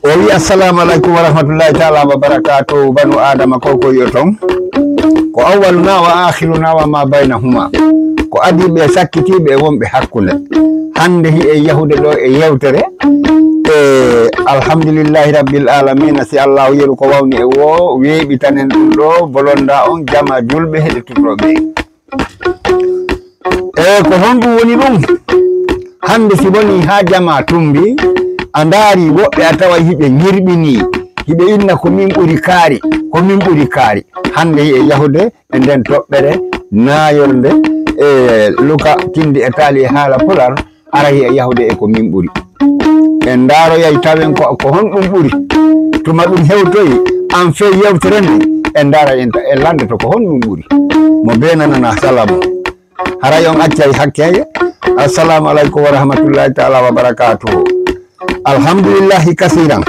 wi assalamu alaikum wa rahmatullahi ta'ala wa barakatuh banu adama ko yoton ko awwaluna wa akhiruna wa ma bainahuma ko adibe sakkitibe wonbe hakkunde hande hi e yahude do e yewtere alhamdulillahi rabbil alamin si allah yeru ko wawni e wo weebi tanen dum do bolonda on jama julbe hede tutrobe ko hondu woni dum hande si boni ha jama tumbi andari wobbe atawa hibe ngirbini hibe inna ko min buri kaari hande e yahude e den tobbere nayornde luka tindi e tali hala pular arahi e yahude e ko min buri en daro yai tawen ko hondum buri tuma dum hewtoyi an fe yewterende en dara en lande to ko hondum buri mo benana salamu harayon accay hakkeye assalamu alaikum wa rahmatullahi ta'ala wa barakatuh alhamdulillahi kasiran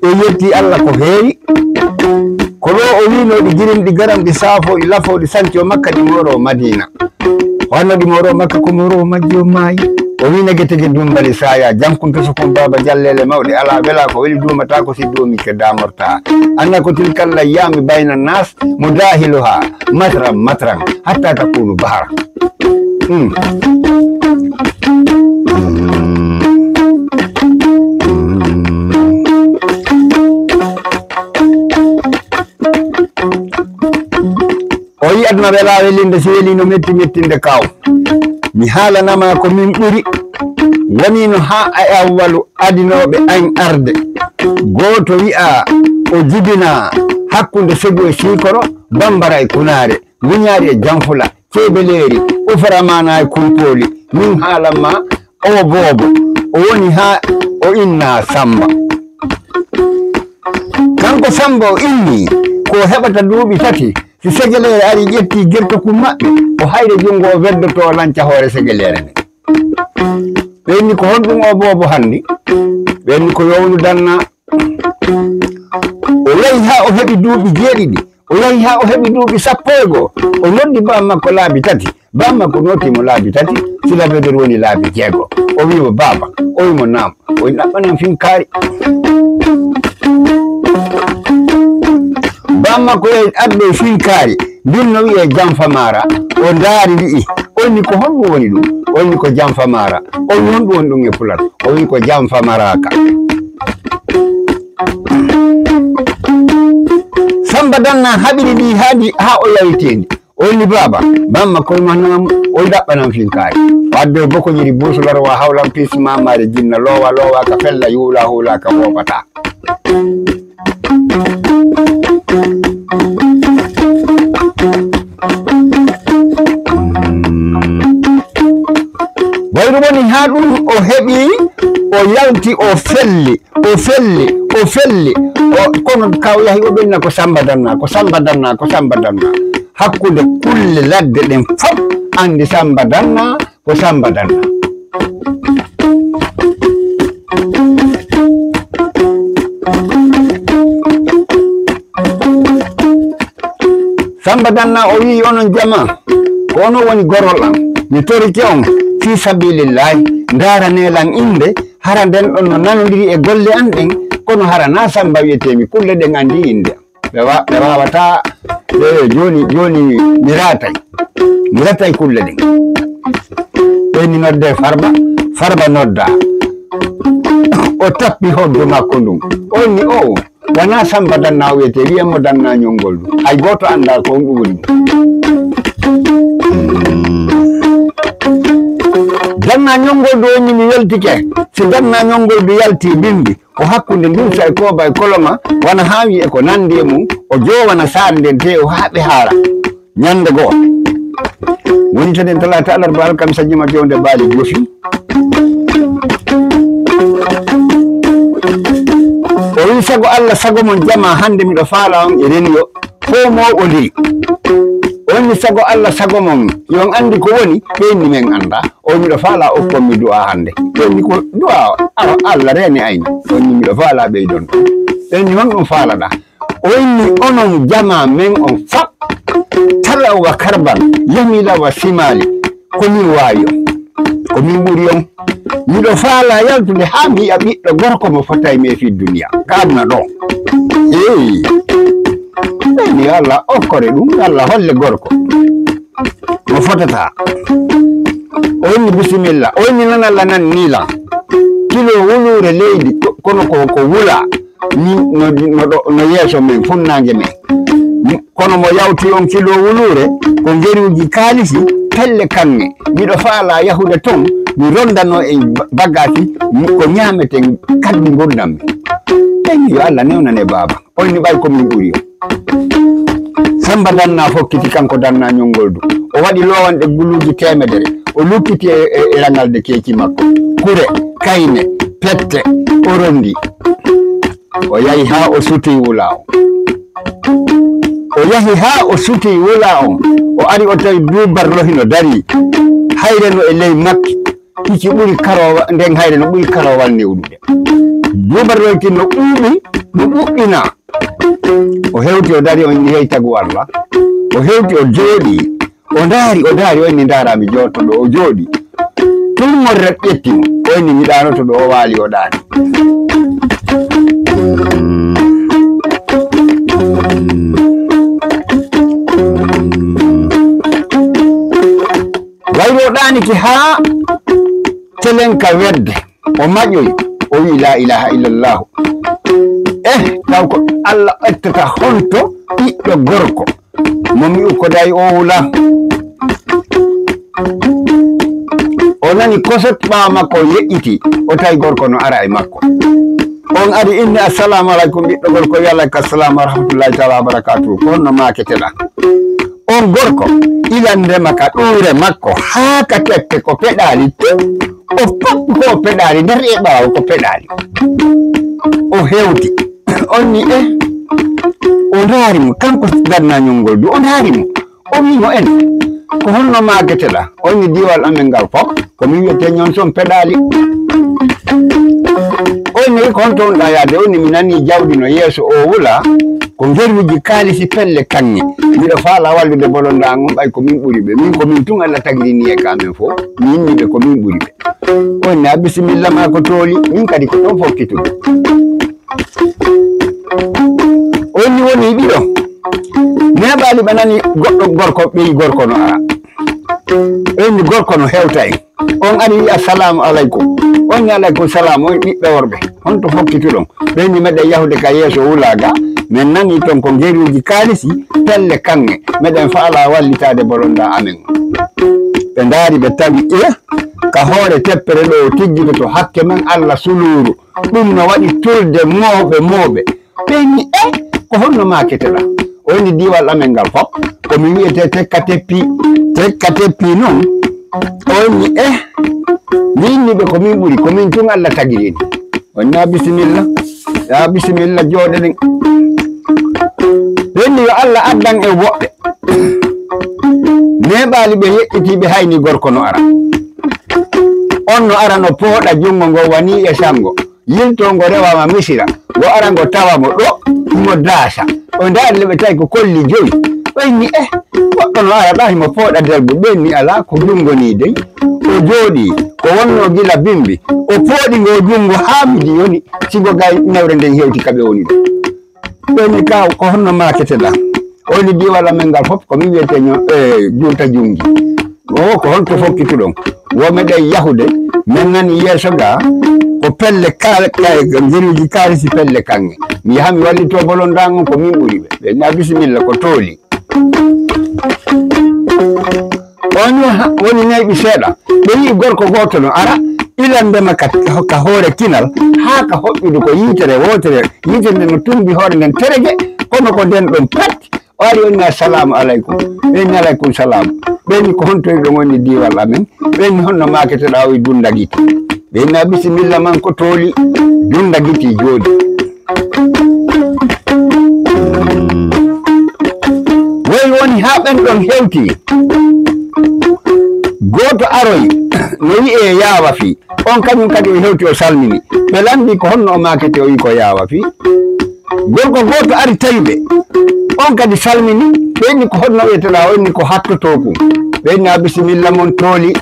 e yetti allah ko heewi ko do o wino di jirim di garam di safo di lafo di santi o makka di moro madina wano di moro makka ko moro majjo mai o wina geteje dumbali saya jankunto so kon baba jallele mawde ala bela ko weli dumata ko si dumi ke damorta anna ko tilkal layami bayna nas mudahiluha matran hatta takunu bahara oyi adna bela welinde si weli no mettinde kaw mi haalanama ko min buri woni no ha awwalu adinobe an arde goto wi'a o jibina hakkunde segu e sikoro bambara e kunare munyari e jamfula cebeleri o faramana e kumpoli min haalanma o bobo o woni ha o inna samba kanko samba o inni ko hebata duubi tati si segelere ari jetti gerto kum mabbe o hayre jungo weddoto lanca hoore segelere ne benni ko hondum o bobo handi benni ko yownu danna o yahi ha o hebi duubi jeedidi o yahi ha o hebi duubi sappogo o noddi bamma ko laabi tati bamma ko noti mo laabi tati sila bedor woni laabi jeego o wiimo baba o wimo nam o dabbanan fin kaari bamma ko abbe fin kaari dinno wi'e jamfamara o ndaari wi'i onni ko honɗum woni ɗum onni ko jamfamara o wi honɗum woni ɗum e pular o wi ko jamfamaraka samba danna haɓiri ɗi haadi ha o yawitendi onni baba bamma koye manam o daɓɓanan fin kaari wadde boko ñiri busularwa hawlan pis mamare jinna lowa ka fella yuula huula ka wopata wayru woni ha ɗum o heɓi o yawti o felli kono kaw yahi o ɓenna ko samba danna hakkude kulle ladde ɗen fof andi samba danna ko samba danna samba danna o wi onon jama ko ono woni gorol am mi torike on fi sabilillahi ndaranellan inde hara nden ɗon no nanodiri e golle an ɗen kono hara na samba wiyetemi kulle ɗen andi inde ɓe wawata joni mi ratay kulle ɗen ɓeni nodde farba nodda o tappi hoddu makko ndum onni o wana samba danna o wiyete wiyamo danna ñongol ɗum hay goto anda ko ɗum woni danna ñongol ɗo woni mi weltike si danna ñongol ɗo yalti bindi ko hakkunde ndumsa e koba e koloma wana hawi e ko nandi e mum o jowana saare nden te o haaɓe haara ñande goo woni taden talata alarba alkamisa juma jonde baali jofi o wi sago allah sago mon jama hande miɗo faala on e reniyo fo mawɓo ndiri woni sago allah sago mon yon andi ko woni ɓenni men anda o miɗo faala okkonmi du'a hande ɓenni ko du'a allah reni ayni onni miɗo faala ɓeydon ɓenni honɗum faalaɗa o inni onon jama men on fab talawa karban yamilawa simali komin wawi on komin ɓuri on miɗo faala yaltude ha mi yi'a ɓiɗɗo gorko mo fota e me fi duniya gadna ɗo ɓeyni Allah okkore ɗum Allah holle gorko mo fotata o wonni bisimilla o wonni nan Allah nan nila kilo wulure leydi kono ko wula ni no yeeso men funnange men kono mo yawti on kilo wulure ko geruji kalisi pelle kange miɗo faala yahude ton mi rondano e bagati ko ñameten kaddi gurdam ɓeyni yo Allah newnane baba on ni ɓay komin ɓuri o Samba danna fokkiti kanko danna ñongol du o waɗi lowanɗe guluji temedere o lukkiti e rangalde keki makko kure kayne pette o rondi o yahi ha o suti wula o suti wula on o ari o tawi dubarlo hino dari hayre no e ley makki kiki ɓuri karowa nden hayre no ɓuri karowal newɗude dubarlo kinno ɓuuɓi no ɓuɓɓina o hewti o dari on yehi tagu Allah o hewti o jooɗi o daari o inni darami jottoɗo o jooɗi tun morret ƴettimo o inni mi ɗanoto ɗo o waali o ɗaani wayro o ɗaniki ha telenka wedde o maƴoyi o wi la ilaha illallah taw ko Allah ƴettata honto ɓiɗɗo gorko momi ukkodayi o wula o nani kosot ɓawa makko o yeƴƴiti o tawi gorko no ara e makko on ari inni assalamu aleykum ɓiɗɗo gorko wi alayka assalamu wa rahmatullahi taala wa barakatuhu ko honno maketeɗa on gorko ilandema ka ɗuure makko haa ka tette ko peɗali o pappi ko peɗali nder e ɓawo ko peɗali o hewti on ni o ndaarimo kanko danna ñongol du o ndaarimo o wimo en ko honno mageteɗa on ni diwal amen ngal fof komi wiyete ñon son peɗali on ni ko honto wonɗa yaade on ni mi nani jawɗi no yeeso o wula ko ngeruji kaalisi pelle kanŋe miɗo faala wallude bolonda on ɓay ko min ɓuri ɓe min komin tun Allah tagrini e kamen fof mi yimmiɓe ko min ɓuri ɓe on ni a bisimilla ma ko tooli min kadi ko ɗon fokkitude on ni woni ɗiɗo neɓali ɓe nani goɗɗo gorko ɓeyi gorko no ara on ni gorko no hewta en on ari wi assalamu aleykum on ni aleykum salam on ɓiɓɓe worɓe honto fokkituɗon ɓeyni meɗen yahude ka yeeso wulaga min nani ton ko geruji kaalisi pelle kanŋe meɗen faala wallitade bolonda amen ɓe ndaari ɓe tawi ka hoore teppere ɗo o tiggiɗo to hakke men Allah suluru ɗum no waɗi turde mooɓe ɓeyni ko honno maketeɗa woni diwal amen ngal fof komi wiyete tekka teppi noon on ni min ɓe komin ɓuri komin tun Allah tagirini on na bisimilla jooɗeɗen ɓenni yo Allah addan e woɓɓe neɓali ɓe yeƴƴitiɓe hayni gorko no ara on no ara no pooɗa jungo ngo wani e sango yilto ngo rewama misira wo ara ngo tawamo ɗo mo daasa o ndaari leɓe tawi ko kolli joyi ɓeyni goɗɗo no ara ɗa himo pooɗa derbo ɓenni ala ko jungo ni dey o jooɗi ko wonno gila bimbi o pooɗi ngo jungo haa midi yoni sigo gay newre nden hewti kaɓe woni ɗo ɓeyni ka ko honno maketeɗa oni diwal amen ngal fof komi wiyete junta jungi o ko honto fokkituɗon wo meɗen yahude min nani yeeso ga ko pelle geruji kaalisi pelle kanŋe mi yaha mi wallito bolondagon ko min ɓuri ɓe ɓenna bisimilla ko tooli on woni nayɓi seeɗa ɓe yii gorko goto no ara ilandema ka hoore kinal haa ka hoɓɓudu ko yitere wotere yitere nde no tumbi hoore nden terege kono ko nden ɗon pat o ari onni assalamu aleykum ɓenni aleykum salam ɓenni ko hontori ɗon woni diwal amen ɓenni honno maketeɗa o dunda giti ɓenna bisimilla man ko tooli dunda giti jooɗi woyi woni haa ɓen ɗon hewti goto aroy no wi'e yaawa fi on kañum kadi o hewti o salmini ɓe landi ko honno o makete o wi ko yaawa fi gorko goto ari tawiɓe on kadi salmini ɓenni ko honno wiyeteɗa o inni ko hattoto kum ɓenni a bisimilla mon tooli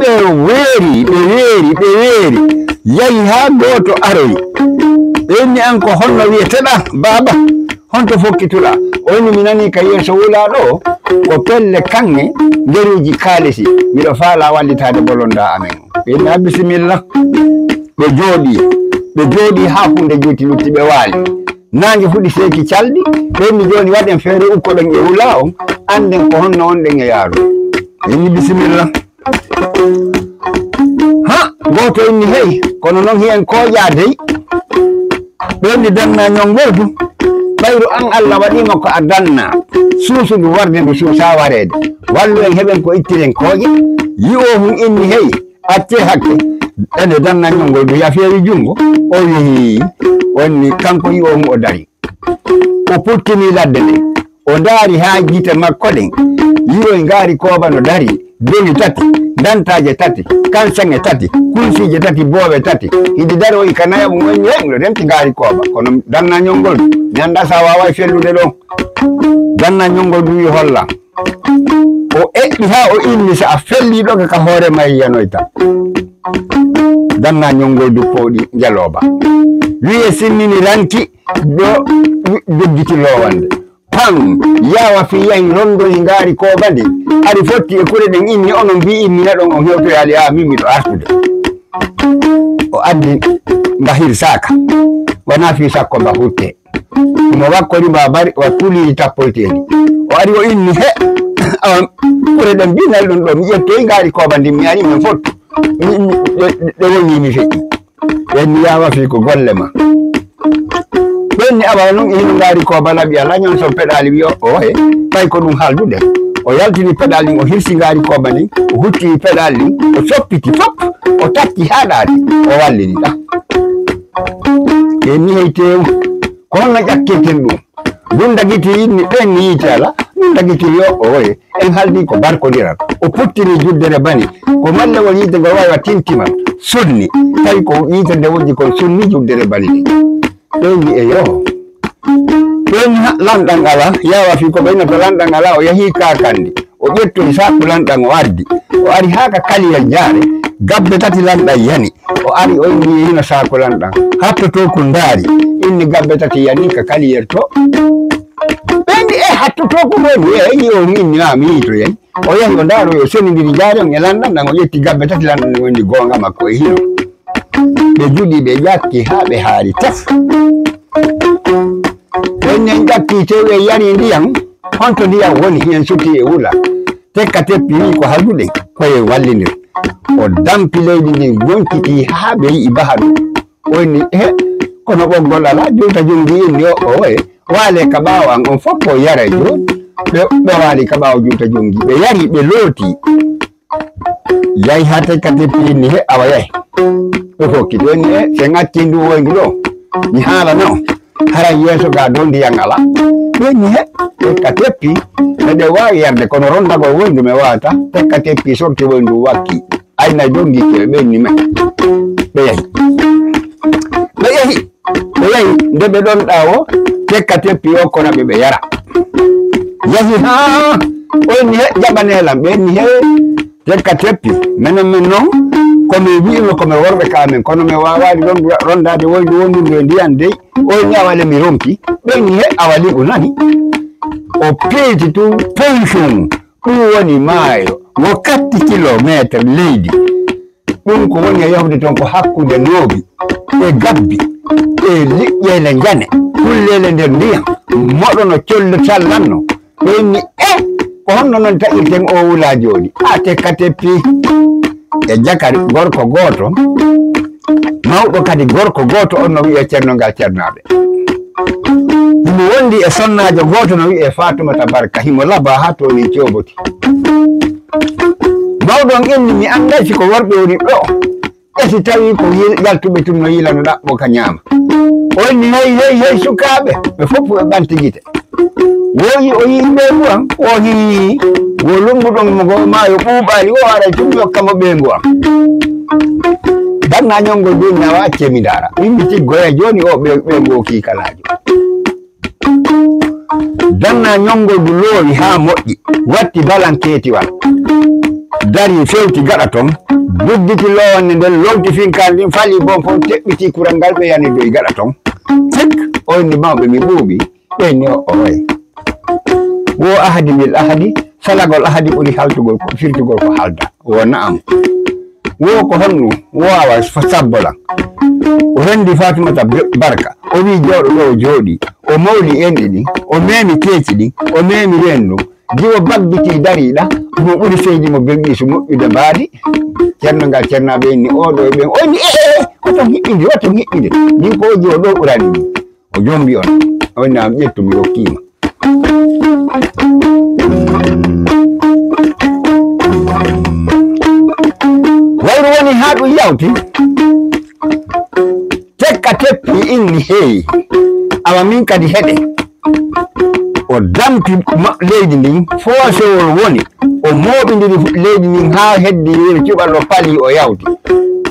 ɓe weeri yahi ha goto aroyi ɓenni an ko honno wiyeteɗa baba honto fokkituɗa oyni mi nani ka yeeso wulaɗo ko pelle kange nderuji kaalisi miɗo faala wallitade bolonda amen ɓenni ha bisimilla ɓe jooɗi ha hunde juuti lutti ɓe waali nange fuɗi seeki calɗi ɓenni joni waɗen feere ukkoɗon e wula on anden ko honno onɗen e yaaru inni bisimilla ha goto inni hey kono noon hiyen kooƴa dey ɓenni danna ñongodu ɓayru an Allah waɗima ko a danna suusudu warde ndu suusa warede wallu en heɓen ko ittiren kooƴe yi'o mum inni hey acce hakke ene danna ñongodu yafeeri jungo o wihi wonni kanko yi'o mum o dari o puttini ladde nde o ndaari ha gite makko ɗen yi'oy ngaari kooba no dari doni tati dantaje tati kansange tati kulsije tati booɓe tati hiɗi dari o ika naya mum wenni he miɗo remti ngaari kooba kono danna ñongol mi anda sa wawa fellude ɗon danna ñongol du wi holla o eɓɓi ha o inni sa a felliɗo ka hoore ma yiyanoyta danna ñongol du pooɗi jaloba wiye sinnini ranki ɗo doggiti lowande pan yawa fi yahi londoni ngaari kooba ndi ari fotti e kure ɗen inni onon mbi immina ɗon on hewtoyaali a min miɗo artude o addi mbahir saka wona fi sakko mba hutte mo wakkori mba bari wa tuliri tappoyteɗi o ari o inni he kure ɗen mbinal ɗum ɗo mi ƴettoyi ngaari kooba ndi mi ari min fottu ɗe woni mi feƴƴi ɓenni yawa fi ko golle ma ɓenni awa noon hino ngaari kooba laɓi ala ñon son peɗali wi o he ɓay ko ɗum haaldude o yaltini pedal ɗin o hirsi ngaari kooba ndin o hucci pedal ɗin o soppiti fop o tacci ha ɗaati o wallini ɗa ɓenni hey tew ko honno ƴakkirten ɗum ɗum dagiti inni ɓenni yiite ala ɗum dagiti yo oye en haldi ko barkodiral o puttini juddere bani ko mallewol yiide ngo wawi wa tintima sunni tawi ko yiite nde woni kon sunni juddere bani ɗi ɗen wi e yo ɗen lanɗan ala yawa fi ko ɓeynata lanɗan ala o yahi kakandi o ƴettoyi sakku lanɗan o ardi o ari ha ka kaliyel jaare gabbe tati lanɗan yani o ari o inni hino sakku lanɗan hattoto ko ndaari inni gabbe tati yani ka kaliyel to ɓendi e hattoto ko ɗoni e yi o inni ma mi yito yayi o yahi o ndaaro o senidiri jaare on e lanɗan ɗan o ƴetti gabbe tati lanɗan ɗe woni gonga makko e hino ɓe juɗi ɓe ƴakki ha ɓe haari taf enen ƴakki tewe yari ndiyam honto ndiyam woni hen sutti e wula tekka teppi wi ko halduɗe koye wallidir o dampi leydi ndin gonkiti ha ɓe yi'i baha ɗum o inni he kono ɓoggol ala juuta jungi inni o e waale ka ɓaawo an on fof ko yara joni ɓe waali ka ɓaawo juuta jungi ɓe yari ɓe looti yahi ha tekka teppi inni he awa yahi ɓe fokki ɗo ni e se ŋacci ndu woydu ɗo mi haala no hara yeeso ga dow ndiyan ala ɓenni he tekka teppi eɗe wawi yarde kono rondagol woyndu mi wawata tekka teppi sorti woyndu wakki ayna dow gikke ɓenni me ɓe yahi nde ɓe ɗon ɗa o tekka teppi okkonaɓe ɓe yara yahi ha oyni he jaɓanelam ɓenni he tekka teppi menen men noon komi wi'ino komi worɓe kamen kono mi wawani rondade woyndu wondundu e ndiyan dey oyni awale mi rompi ɓenni he awali o nani o peyti tun pension ɗum woni maayo wo 4 kilométre leydi ɗum ko woni e yahde toon ko hakkude noobi e gabbi e liƴƴele jane kullele nder ndiyam moɗono collo tallanno ɓenni ko honno noon taƴirten o wula joni a tekka teppi e jakari gorko goto mawɗo kadi gorko goto on no wiye ceernogal ceernaɓe himo wondi e sonnajo goto no wiye Fatoumata Barka himo laba ha toni coɓoti mawɗon inni mi anday siko worɓe woni ɗo esi tawi ko yaltuɓe tum no yilano ɗaɓɓo ka ñaama o inni hey sukaɓe ɓe fof ɓe ɓanti gite woyi o yimɓe buwan o hi wo lumbuɗon mo maayo ɓuuɓali o ara tum yokkamo ɓeengu am danna ñongol joni nawa acce mi dara yimɓe tiggoya joni o ɓeengu o kiikalajo danna ñongol du loowi ha moƴƴi watti balan keetiwal dari fewti gaɗa ton dudditi lowanne nden lowti finkal ndin fali bon fof teɓɓiti kurangal ɓe yani doy gaɗa ton tek oyni mawɓe mi ɓuuɓi ɓenni o way wo ahadi bil ahadi salagol ahadi ɓuri haltugol ko firtugol ko halda wo na'am wo ko honnu wo awa sabbolan o rendi Fatimata Barka o wi jooɗo ɗo o jooɗi o mawli en ɗiɗi o memi keeci ɗin o memi rendu jiwo baggiti dariɗa mo ɓuri seydi mo belɗi so moƴƴude mbaadi ceerno ngal ceernaɓe inni oɗo e ɓen oni oton hiɓɓinde oton hiɓɓinde min ko o jiwo ɗo ɓurani min o jombi on onni am ƴettu mi hokkima wayru woni ha ɗum yawti tekka teppi inni heeyi awa min kadi heɗe o dampi leydi ndin foosowol woni o mooɓidiri leydi ndin ha heddi yeru cuɓal o pali o yawti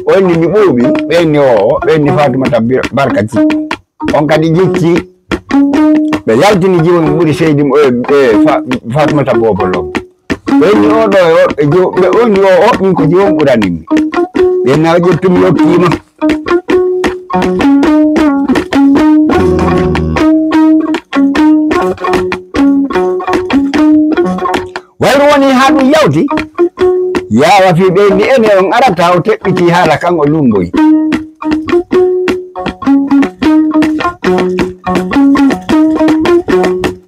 o inni mi ɓuuɓi ɓenni o ɓenni Fatimata Barka jikku on kadi jikki ɓe yaltini jiwo mi ɓuri seydi Fatimata Bobolo ɓenni oɗo e jiwo ɓe oni o min ko jiwon ɓuranimmi ɓenni o ƴettumi hokkima wayru woni ha ɗum yawti yawa fi ɓeydi ene on arata o teɓɓiti haala kan o lumboyi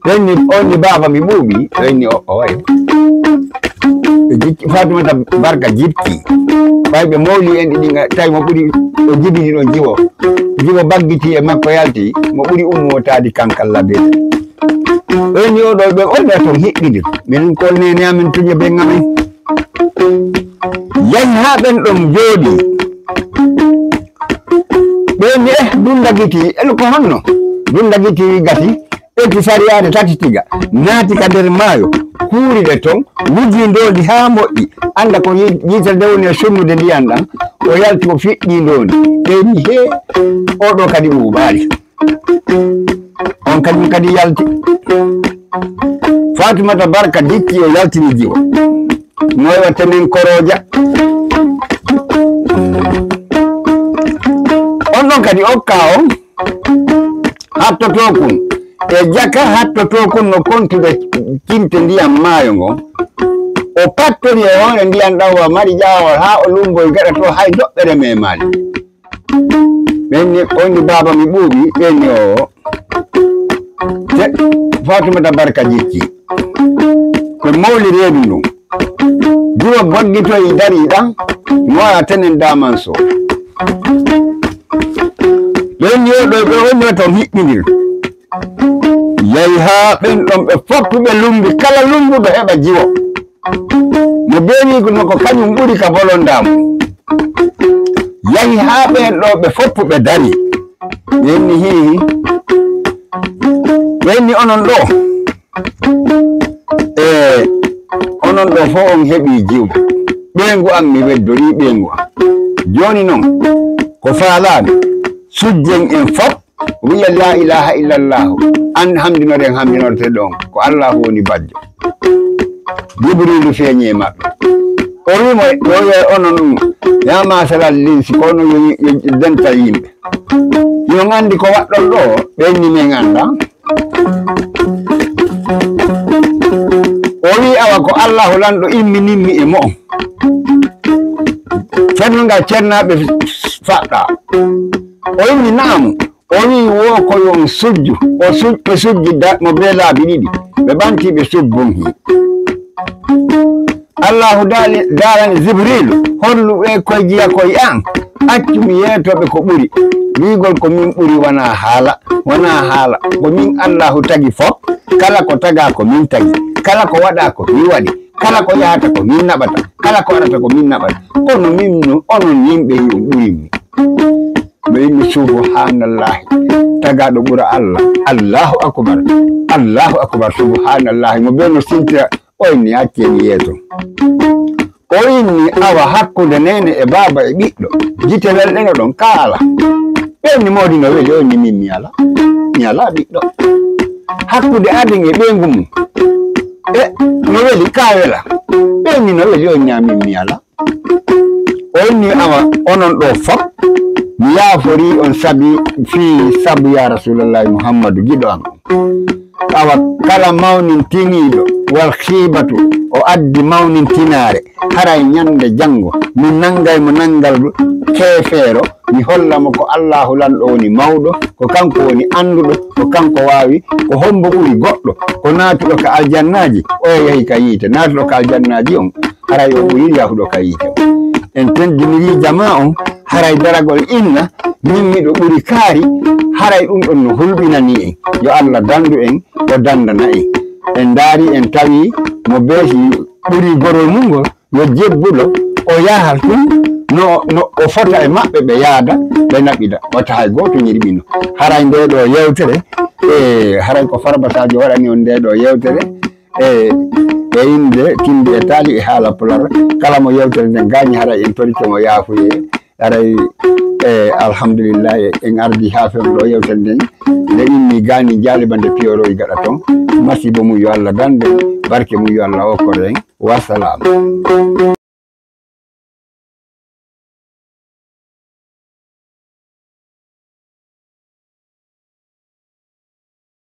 ɓenni onni baba mi ɓuuɓi ɓenni o way Fatimata Barka jipti ɓay ɓe mawli en ɗiɗi tawi mo ɓuri o jibini ɗon jiwo baggiti e makko yalti mo ɓuri ummotadi kankal labede ɓenni oɗo ɓe onɗa ton hiɓɓidir min kolneni amin tuƴe ɓe ngamen yahi ha ɓen ɗon jooɗi ɓenni dundagiti eno ko honno dundagiti gati ɓetti sariyade tati tiga naati ka nder maayo kuuriɓe ton wuji ndondi ha moƴƴi anda ko yiita dewni e summude ndiyan ɗan o yalti o fiɗɗi ndondi ɓenni he oɗo kadi ɓuuɓaali on kañum kadi yalti Fatimata Barka dikki o yaltini jiwo noy watta men koroja on ɗon kadi okka on hattoto kun e jaka hattoto kun no kontude cinte ndiyam maayo ngon o pattori e hoore ndiyam ɗan wa mari ƴaawol ha o lumboy gaɗa to hay doɓɓere memali ɓenni onni baba mi ɓuuɓi ɓenni o Fatimata Barka jikki ko mawli reedu ndun jiwo baggitoyi dariɗan moya tenen daman so ɓenni oɗo ɓe woni ton hiɓɓidir yahi ha ɓen ɗon ɓe foppuɓe lumbi kala lumbuɗo heɓa jiwo mo beenigo ko kañum ɓuri ka bolondamo yahi ha ɓen ɗo ɓe foppuɓe dari ɓenni hihi ɓenni onon ɗo onon ɗo fo on heɓi jiw ɓeengu am mi weddori ɓeengu am joni noon ko faalaɓe sujjen en fof wiya la ilaha illallahu an hamdinoɗen hamdinorte ɗon ko Allahu woni bajjo Jibrilu feeñi e maɓɓe o wimo yoye onon ɗum yama salal linsi kono yo denta yimɓe yo andi ko waɗɗon ɗo ɓenni men anda o wi awa ko Allahu lanɗo immininmi e mo ceerno ngal ceernaɓe faɗɗa o inni naamu o wi wo ko yon sujju ɓe sujji mo be laabi ɗiɗi ɓe ɓanti ɓe subbum hi Allahu darani Jibrilu holluɓe koye jiya koye an accu mi yeetoɓe ko ɓuri wigol ko min ɓuri wona haala ko min Allahu tagi fof kala ko taga ko min tagi kala ko waɗa ko mi waɗi kala ko yahata ko min naɓata kala ko waɗata ko min naɓata kono min onon yimɓe on ɓurinmi ɓe inni subhanallahi tagaɗo ɓura Allah Allahu akbar subhanallahi mo ɓe no sintira o inni acceni yeeso o inni awa hakkude nene e baba e ɓiɗɗo jite welɗeno ɗon kaala ɓenni mawdi no weli o inni min mi ala ɓiɗɗo hakkude aden e ɓengu mum no weli ka wela be ni no le yo nyami mi ala onni awa onon do fop mi yaafori on sabi fi sabu ya rasulullah muhammadu gido am awa kala mawnin tinido wal khibatu o addi mawnin tinare haray nyande jango mi nangay mo nangal kefero mi hollamo ko Allahu lando woni mawdo ko kanko woni andudo ko kanko wawi ko hombo buri goddo ko natudo ka aljannaji o yahi ka yite natudo ka aljannaji on haray o buri yahudo ka yite en tendini jama on haray daragol inna min mido buri kaari haray dum don no hulbinani en yo Allah dandu en o dandana en daari en tawi mo beesi buri gorol mungol yo jebbulo o yahal tum no o fota e mabbe be yaada be nabida wata hay goto nyirbino haray nde do yewtere haray ko farbasajo warani on nde do yewtere e inde tinde e tali e haala pular kala mo yewtere nde gañi haray en torito mo yaafuye haray alhamdulillah en ardi hafer do yewtere nden nde inni gani jalibande piyoro e gada ton masibo mu yo Allah dande barke mu yo Allah o ko ren wa salam